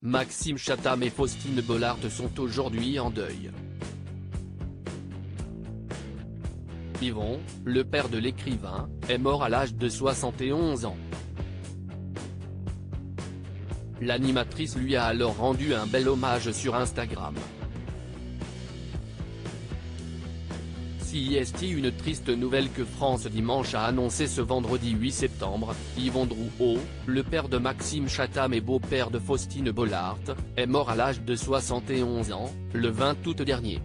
Maxime Chatham et Faustine Bollaert sont aujourd'hui en deuil. Yvon, le père de l'écrivain, est mort à l'âge de 71 ans. L'animatrice lui a alors rendu un bel hommage sur Instagram. C'est une triste nouvelle que France Dimanche a annoncé ce vendredi 8 septembre, Yvon Drouot, le père de Maxime Chatham et beau-père de Faustine Bollaert, est mort à l'âge de 71 ans, le 20 août dernier.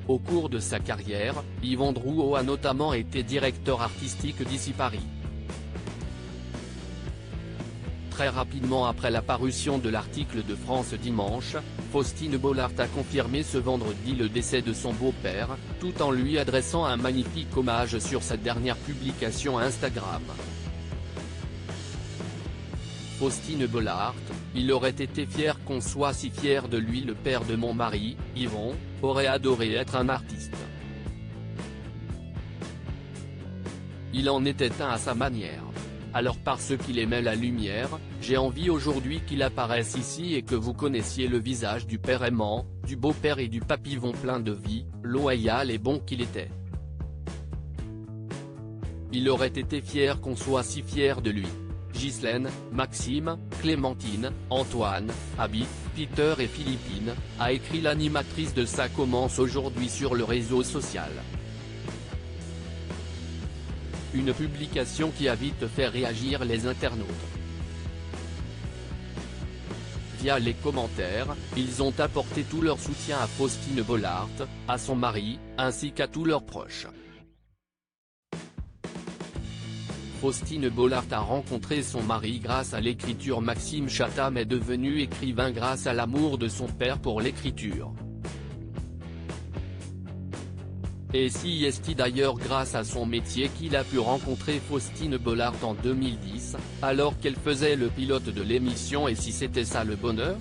Au cours de sa carrière, Yvon Drouot a notamment été directeur artistique d'Ici Paris. Très rapidement après la parution de l'article de France Dimanche, Faustine Bollaert a confirmé ce vendredi le décès de son beau-père, tout en lui adressant un magnifique hommage sur sa dernière publication Instagram. Faustine Bollaert, il aurait été fier qu'on soit si fier de lui. Le père de mon mari, Yvon, aurait adoré être un artiste. Il en était un à sa manière. Alors parce qu'il aimait la lumière, j'ai envie aujourd'hui qu'il apparaisse ici et que vous connaissiez le visage du père aimant, du beau-père et du papy-Yvon plein de vie, loyal et bon qu'il était. Il aurait été fier qu'on soit si fier de lui. Ghislaine, Maxime, Clémentine, Antoine, Abby, Peter et Philippine, a écrit l'animatrice de Ça commence aujourd'hui sur le réseau social. Une publication qui a vite fait réagir les internautes. Via les commentaires, ils ont apporté tout leur soutien à Faustine Bollaert, à son mari, ainsi qu'à tous leurs proches. Faustine Bollaert a rencontré son mari grâce à l'écriture. Maxime Chatham est devenu écrivain grâce à l'amour de son père pour l'écriture. Et c'est d'ailleurs grâce à son métier qu'il a pu rencontrer Faustine Bollaert en 2010, alors qu'elle faisait le pilote de l'émission Et si c'était ça le bonheur ?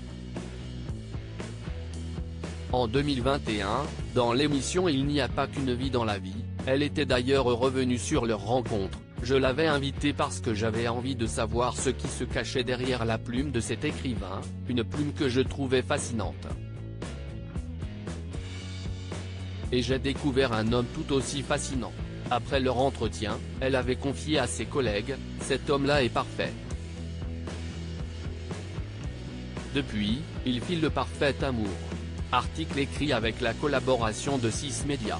En 2021, dans l'émission Il n'y a pas qu'une vie dans la vie, elle était d'ailleurs revenue sur leur rencontre. Je l'avais invitée parce que j'avais envie de savoir ce qui se cachait derrière la plume de cet écrivain, une plume que je trouvais fascinante. Et j'ai découvert un homme tout aussi fascinant. Après leur entretien, elle avait confié à ses collègues, cet homme-là est parfait. Depuis, il file le parfait amour. Article écrit avec la collaboration de 6 Médias.